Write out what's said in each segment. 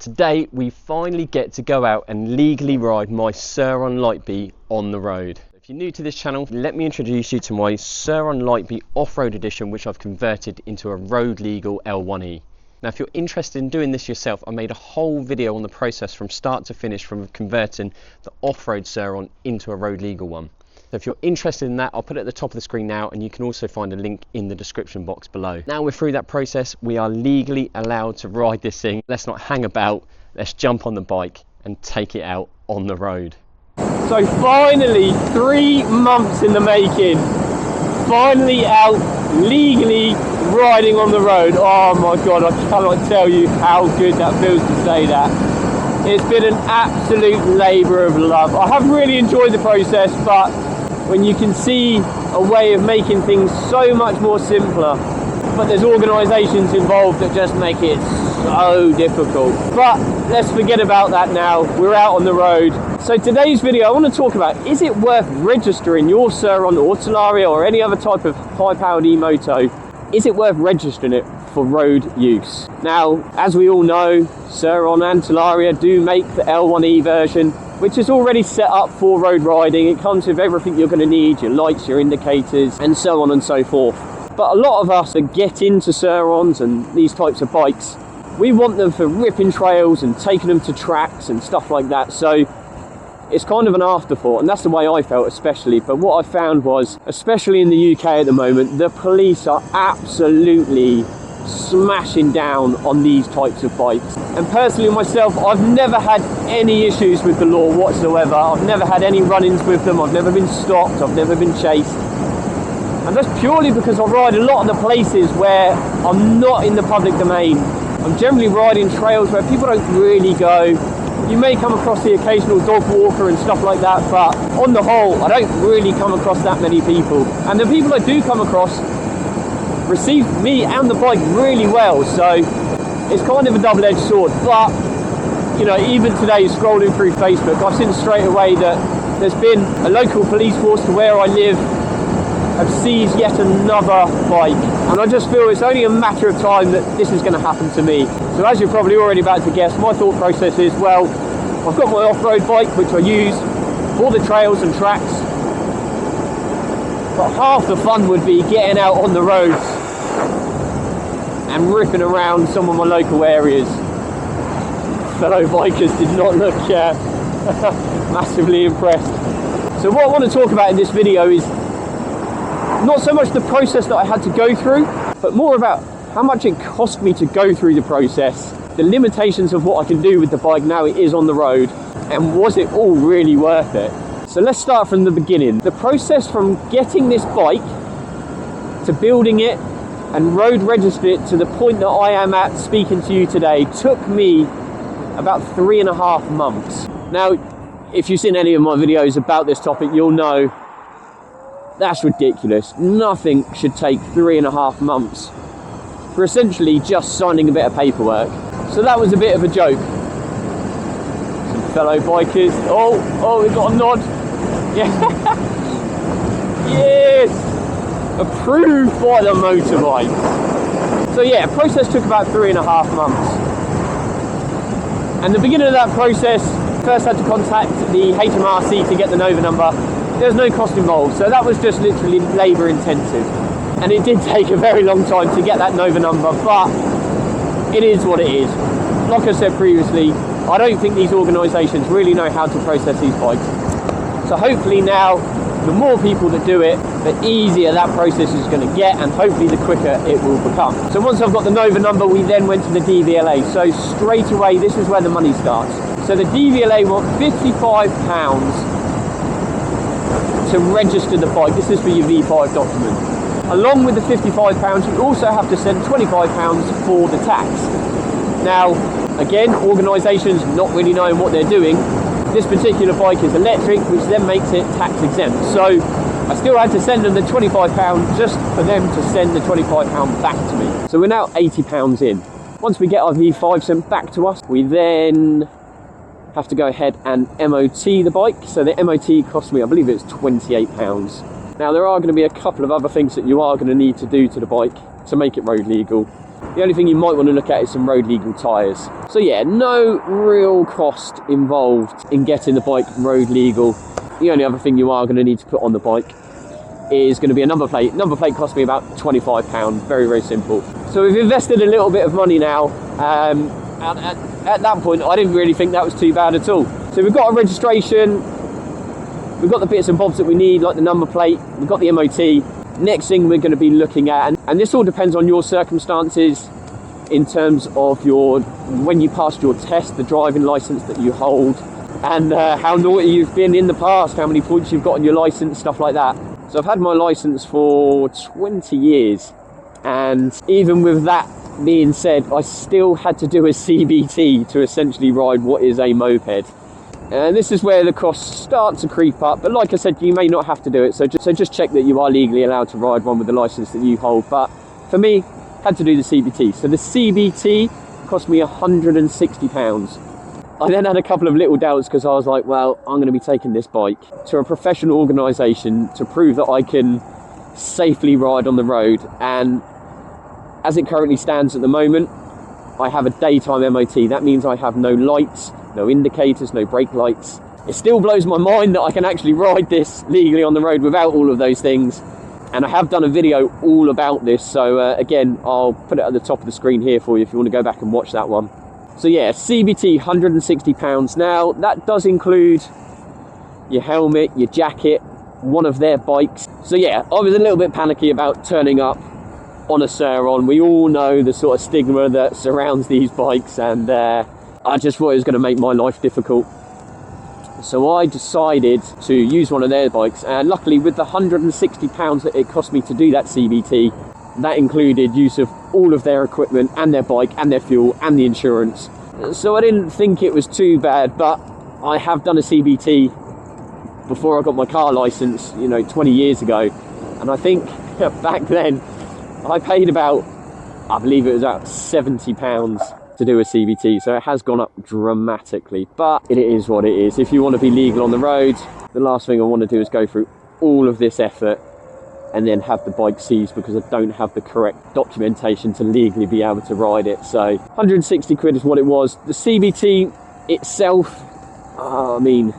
Today we finally get to go out and legally ride my Surron Lightbike on the road. If you're new to this channel, let me introduce you to my Surron Lightbike off-road edition, which I've converted into a road legal L1E. Now if you're interested in doing this yourself, I made a whole video on the process from start to finish from converting the off-road Surron into a road legal one. So if you're interested in that, I'll put it at the top of the screen now, and you can also find a link in the description box below. Now we're through that process, we are legally allowed to ride this thing. Let's not hang about, let's jump on the bike and take it out on the road. So finally, 3 months in the making, finally out legally riding on the road. Oh my God, I cannot tell you how good that feels to say that. It's been an absolute labour of love. I have really enjoyed the process, but when you can see a way of making things so much more simpler, but there's organisations involved that just make it so difficult. But let's forget about that now. We're out on the road. So today's video, I want to talk about, is it worth registering your Surron or Talaria or any other type of high-powered e-moto? Is it worth registering it for road use? Now, as we all know, Surron and Talaria do make the L1E version, which is already set up for road riding. It comes with everything you're going to need, your lights, your indicators, and so on and so forth. But a lot of us that get into Surrons and these types of bikes, we want them for ripping trails and taking them to tracks and stuff like that. So it's kind of an afterthought, and that's the way I felt especially. But what I found was, especially in the UK at the moment, the police are absolutely smashing down on these types of bikes. And personally myself, I've never had any issues with the law whatsoever. I've never had any run-ins with them. I've never been stopped. I've never been chased. And that's purely because I ride a lot of the places where I'm not in the public domain. I'm generally riding trails where people don't really go. You may come across the occasional dog walker and stuff like that, but on the whole, I don't really come across that many people. And the people I do come across receive me and the bike really well, so it's kind of a double-edged sword. But you know, even today, scrolling through Facebook, I've seen straight away that there's been a local police force to where I live have seized yet another bike, and I just feel it's only a matter of time that this is going to happen to me. So as you're probably already about to guess, my thought process is, well, I've got my off-road bike which I use for the trails and tracks, but half the fun would be getting out on the roads and ripping around some of my local areas. Fellow bikers did not look massively impressed. So what I want to talk about in this video is not so much the process that I had to go through, but more about how much it cost me to go through the process, the limitations of what I can do with the bike now it is on the road, and was it all really worth it? So let's start from the beginning. The process from getting this bike to building it and road registered it to the point that I am at speaking to you today took me about 3.5 months. Now, if you've seen any of my videos about this topic, you'll know that's ridiculous. Nothing should take 3.5 months for essentially just signing a bit of paperwork. So that was a bit of a joke. Some fellow bikers. Oh, we got a nod. Yeah. Yes. Approved by the motorbike. So yeah, process took about 3.5 months. And the beginning of that process, first had to contact the HMRC to get the Nova number. There's no cost involved, so that was just literally labour intensive. And it did take a very long time to get that Nova number, but it is what it is. Like I said previously, I don't think these organisations really know how to process these bikes. So hopefully now, the more people that do it, the easier that process is going to get, and hopefully the quicker it will become. So once I've got the Nova number, we then went to the DVLA. So straight away, this is where the money starts. So the DVLA want £55 to register the bike. This is for your V5 document. Along with the £55, you also have to send £25 for the tax. Now, again, organisations not really knowing what they're doing, this particular bike is electric, which then makes it tax exempt. So I still had to send them the £25 just for them to send the £25 back to me. So we're now £80 in. Once we get our V5 sent back to us, we then have to go ahead and MOT the bike. So the MOT cost me, I believe it's £28. Now there are going to be a couple of other things that you are going to need to do to the bike to make it road legal. The only thing you might want to look at is some road legal tyres. So yeah, no real cost involved in getting the bike road legal. The only other thing you are going to need to put on the bike is going to be a number plate. Number plate cost me about £25, very, very simple. So we've invested a little bit of money now. At that point, I didn't really think that was too bad at all. So we've got a registration, we've got the bits and bobs that we need, like the number plate, we've got the MOT. Next thing we're going to be looking at, and this all depends on your circumstances in terms of when you passed your test, the driving licence that you hold, and how naughty you've been in the past, how many points you've got on your licence, stuff like that. So I've had my licence for 20 years, and even with that being said, I still had to do a CBT to essentially ride what is a moped. And this is where the costs start to creep up, but like I said, you may not have to do it, so just check that you are legally allowed to ride one with the licence that you hold. But for me, had to do the CBT. So the CBT cost me £160. I then had a couple of little doubts because I was like, well, I'm going to be taking this bike to a professional organisation to prove that I can safely ride on the road. And as it currently stands at the moment, I have a daytime MOT. That means I have no lights, no indicators, no brake lights. It still blows my mind that I can actually ride this legally on the road without all of those things. And I have done a video all about this. So again, I'll put it at the top of the screen here for you if you want to go back and watch that one. So yeah, CBT, £160. Now, that does include your helmet, your jacket, one of their bikes. So yeah, I was a little bit panicky about turning up on a Surron. We all know the sort of stigma that surrounds these bikes, and I just thought it was going to make my life difficult. So I decided to use one of their bikes, and luckily with the £160 that it cost me to do that CBT, that included use of all of their equipment and their bike and their fuel and the insurance. So I didn't think it was too bad, but I have done a CBT before I got my car licence, 20 years ago, and I think back then I paid about, I believe it was about £70 to do a CBT, so it has gone up dramatically, but it is what it is. If you want to be legal on the road, the last thing I want to do is go through all of this effort and then have the bike seized because I don't have the correct documentation to legally be able to ride it. So 160 quid is what it was. The CBT itself, I mean,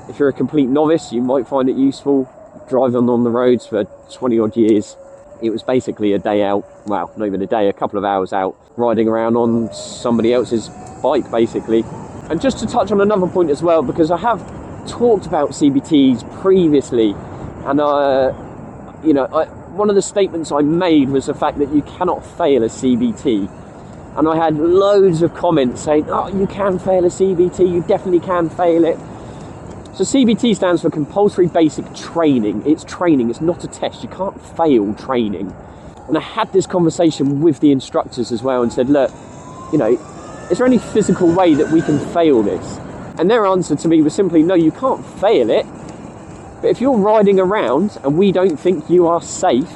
if you're a complete novice, you might find it useful. Driving on the roads for 20 odd years, it was basically a day out, well, not even a day, a couple of hours out, riding around on somebody else's bike, basically. And just to touch on another point as well, because I have talked about CBTs previously, and one of the statements I made was the fact that you cannot fail a CBT. And I had loads of comments saying, oh, you can fail a CBT, you definitely can fail it. So CBT stands for compulsory basic training. It's training, it's not a test. You can't fail training. And I had this conversation with the instructors as well and said, look, is there any physical way that we can fail this? And their answer to me was simply, no, you can't fail it. But if you're riding around and we don't think you are safe,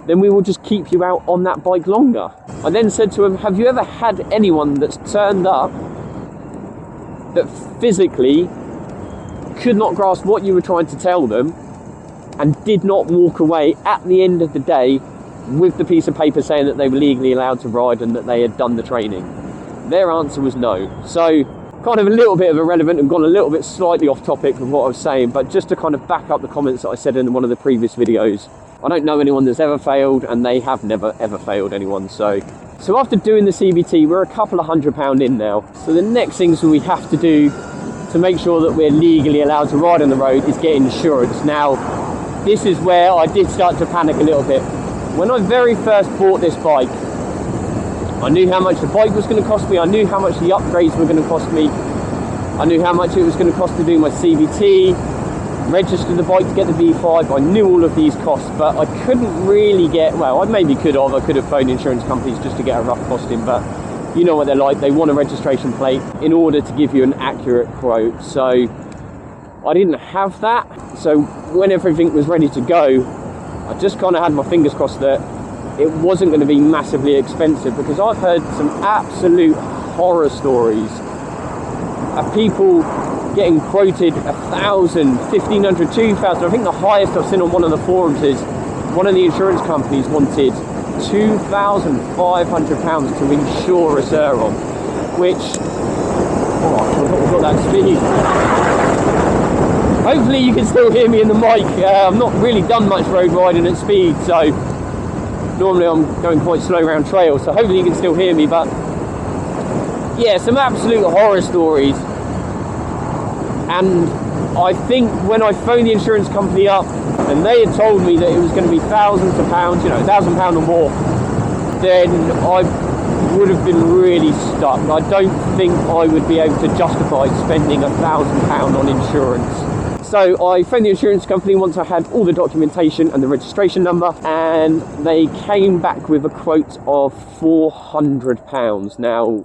then we will just keep you out on that bike longer. I then said to him, have you ever had anyone that's turned up that physically could not grasp what you were trying to tell them and did not walk away at the end of the day with the piece of paper saying that they were legally allowed to ride and that they had done the training? Their answer was no. So kind of a little bit of irrelevant and gone a little bit slightly off topic of what I was saying, but just to kind of back up the comments that I said in one of the previous videos, I don't know anyone that's ever failed, and they have never ever failed anyone. So after doing the CBT, we're a couple of £100 in now. So the next things we have to do to make sure that we're legally allowed to ride on the road is get insurance. Now, this is where I did start to panic a little bit. When I very first bought this bike, I knew how much the bike was going to cost me, I knew how much the upgrades were going to cost me, I knew how much it was going to cost to do my CBT, register the bike to get the V5, I knew all of these costs, but I couldn't really get, well, I maybe could have phoned insurance companies just to get a rough costing, but you know what they're like, they want a registration plate in order to give you an accurate quote. So I didn't have that, so when everything was ready to go, I just kind of had my fingers crossed that it wasn't going to be massively expensive, because I've heard some absolute horror stories of people getting quoted 1,000, 1,500, 2,000. I think the highest I've seen on one of the forums is one of the insurance companies wanted £2,500 to insure a Surron, which, oh, I've got that speed. Hopefully you can still hear me in the mic. I've not really done much road riding at speed, so normally I'm going quite slow around trails, so hopefully you can still hear me. But yeah, some absolute horror stories. And I think when I phoned the insurance company up and they had told me that it was going to be thousands of pounds, you know, £1,000 or more, then I would have been really stuck. I don't think I would be able to justify spending £1,000 on insurance. So I phoned the insurance company once I had all the documentation and the registration number, and they came back with a quote of £400. Now,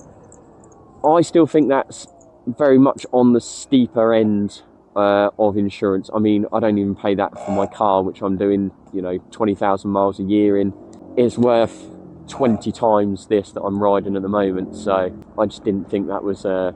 I still think that's very much on the steeper end of insurance. I mean, I don't even pay that for my car, which I'm doing, you know, 20,000 miles a year in. It's worth 20 times this that I'm riding at the moment, so I just didn't think that was a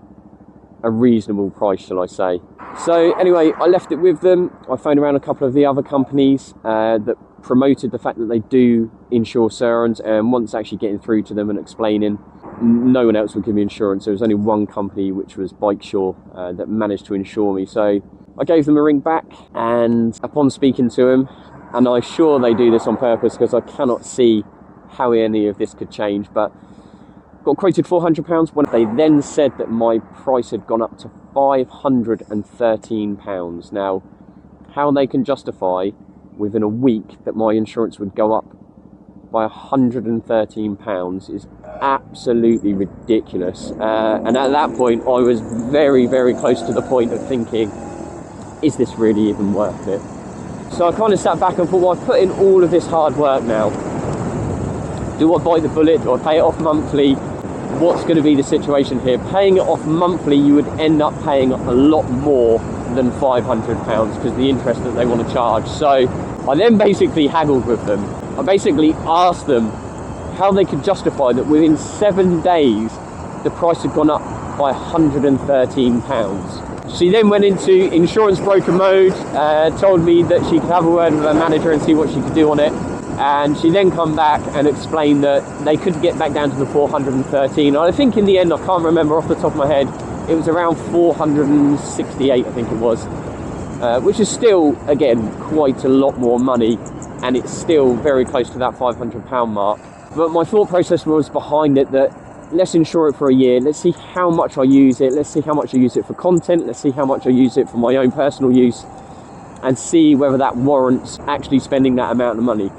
reasonable price, shall I say. So anyway, I left it with them. I phoned around a couple of the other companies that promoted the fact that they do insure Surrons, and once actually getting through to them and explaining, no one else would give me insurance. There was only one company, which was Bikesure, that managed to insure me. So I gave them a ring back, and upon speaking to them, and I'm sure they do this on purpose because I cannot see how any of this could change, but got quoted £400 when they then said that my price had gone up to £513. Now, how they can justify within a week that my insurance would go up by £113 is absolutely ridiculous. And at that point, I was very, very close to the point of thinking, is this really even worth it? So I kind of sat back and thought, well, I've put in all of this hard work now. Do I bite the bullet? Do I pay it off monthly? What's going to be the situation here? Paying it off monthly, you would end up paying a lot more than £500 because the interest that they want to charge. So I then basically haggled with them. I basically asked them how they could justify that within 7 days the price had gone up by £113. She then went into insurance broker mode, told me that she could have a word with her manager and see what she could do on it. And she then come back and explained that they could get back down to the 413. I think in the end, I can't remember off the top of my head, it was around 468, I think it was, which is still, again, quite a lot more money, and it's still very close to that £500 mark. But my thought process was behind it that let's insure it for a year, let's see how much I use it, let's see how much I use it for content, let's see how much I use it for my own personal use, and see whether that warrants actually spending that amount of money.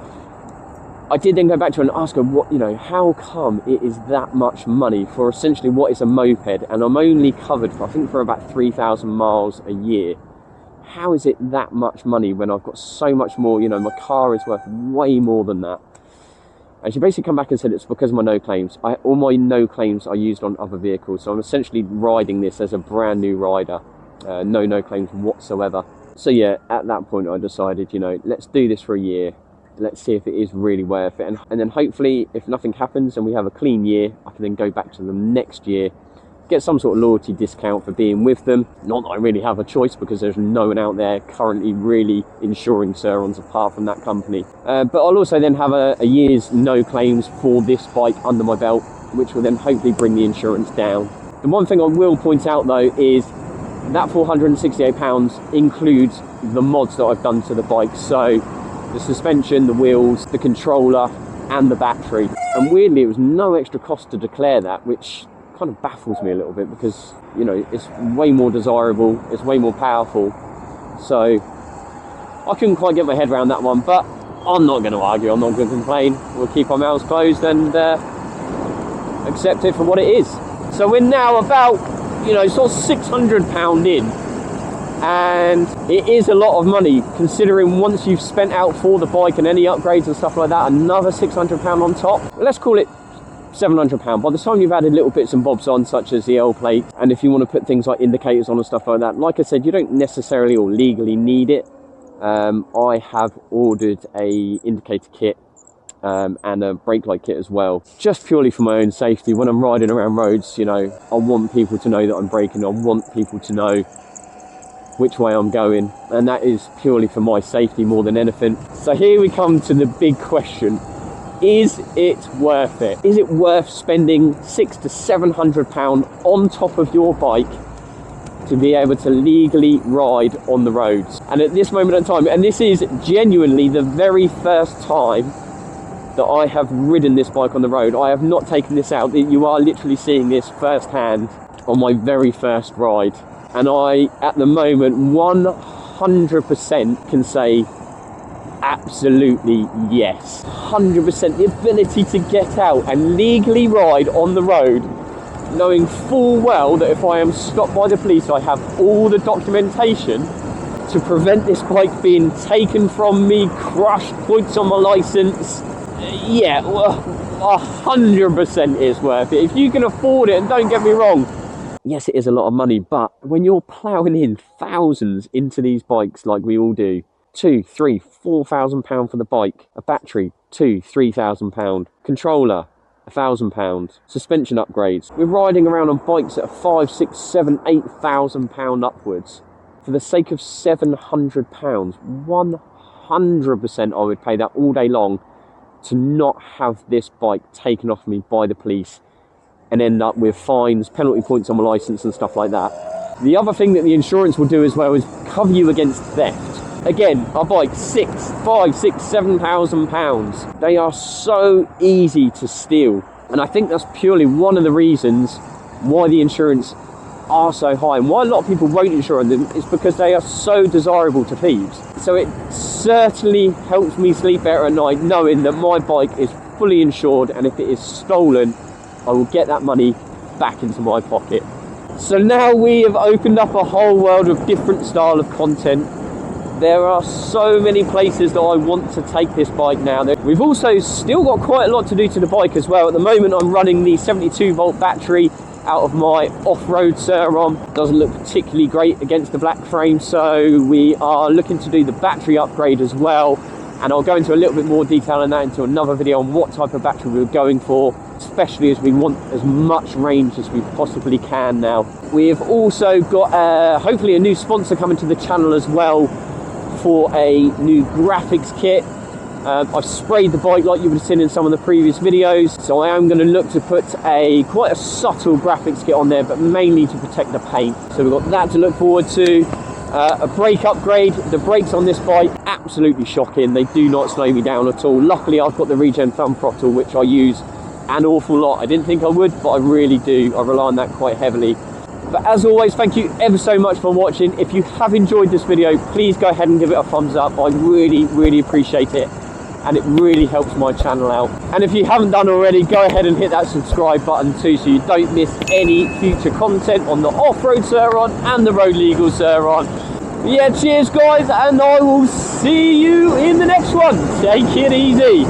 I did then go back to her and ask her, what, you know, how come it is that much money for essentially what is a moped, and I'm only covered for, I think, for about 3,000 miles a year. How is it that much money when I've got so much more? You know, my car is worth way more than that. And she basically come back and said it's because of my no claims. All my no claims are used on other vehicles, so I'm essentially riding this as a brand new rider. No claims whatsoever. So yeah, at that point I decided, you know, let's do this for a year. Let's see if it is really worth it. And then hopefully, if nothing happens and we have a clean year, I can then go back to them next year, get some sort of loyalty discount for being with them. Not that I really have a choice because there's no one out there currently really insuring Surrons apart from that company. But I'll also then have a year's no claims for this bike under my belt, which will then hopefully bring the insurance down. The one thing I will point out though is that £468 includes the mods that I've done to the bike. So the suspension, the wheels, the controller, and the battery. And weirdly, it was no extra cost to declare that, which kind of baffles me a little bit because, you know, it's way more desirable, it's way more powerful. So I couldn't quite get my head around that one, but I'm not going to argue, I'm not going to complain. We'll keep our mouths closed and accept it for what it is. So we're now about, you know, sort of £600 in. And it is a lot of money considering once you've spent out for the bike and any upgrades and stuff like that, another £600 on top. Let's call it £700. By the time you've added little bits and bobs on, such as the L plate, and if you want to put things like indicators on and stuff like that, like I said, you don't necessarily or legally need it. I have ordered a indicator kit and a brake light kit as well, just purely for my own safety. When I'm riding around roads, you know, I want people to know that I'm braking. I want people to know which way I'm going, and that is purely for my safety more than anything. So here we come to the big question. is it worth it? Is it worth spending £600 to £700 on top of your bike to be able to legally ride on the roads? And at this moment in time, and this is genuinely the very first time that I have ridden this bike on the road. I have not taken this out. You are literally seeing this firsthand on my very first ride. And I, at the moment, 100% can say absolutely yes. 100% the ability to get out and legally ride on the road, knowing full well that if I am stopped by the police, I have all the documentation to prevent this bike being taken from me, crushed, points on my license. Yeah, 100% is worth it. If you can afford it, and don't get me wrong, yes, it is a lot of money, but when you're ploughing in thousands into these bikes like we all do, £2,000, £3,000, £4,000 for the bike, a battery, £2,000, £3,000, controller, £1,000, suspension upgrades. We're riding around on bikes that are £5,000, £6,000, £7,000, £8,000 upwards. For the sake of £700, 100% I would pay that all day long to not have this bike taken off me by the police and end up with fines, penalty points on my license and stuff like that. The other thing that the insurance will do as well is cover you against theft. Again, our bikes, £5,000, £6,000, £7,000. They are so easy to steal. And I think that's purely one of the reasons why the insurance are so high, and why a lot of people won't insure them is because they are so desirable to thieves. So it certainly helps me sleep better at night knowing that my bike is fully insured, and if it is stolen, I will get that money back into my pocket. So now we have opened up a whole world of different style of content. There are so many places that I want to take this bike now. We've also still got quite a lot to do to the bike as well. At the moment I'm running the 72 volt battery out of my off-road Surron. Doesn't look particularly great against the black frame, so we are looking to do the battery upgrade as well, and I'll go into a little bit more detail on that into another video on what type of battery we're going for, especially as we want as much range as we possibly can now. We've also got hopefully a new sponsor coming to the channel as well for a new graphics kit. I've sprayed the bike like you would have seen in some of the previous videos, so I am going to look to put quite a subtle graphics kit on there, but mainly to protect the paint. So we've got that to look forward to. A brake upgrade. The brakes on this bike, absolutely shocking. They do not slow me down at all. Luckily I've got the regen thumb throttle, which I use an awful lot. I didn't think I would, but I really do. I rely on that quite heavily. But as always, thank you ever so much for watching. If you have enjoyed this video, please go ahead and give it a thumbs up. I really appreciate it, and it really helps my channel out. And if you haven't done already, go ahead and hit that subscribe button too, so you don't miss any future content on the off-road Surron and the road legal Surron. Yeah, cheers guys, and I will see you in the next one. Take it easy.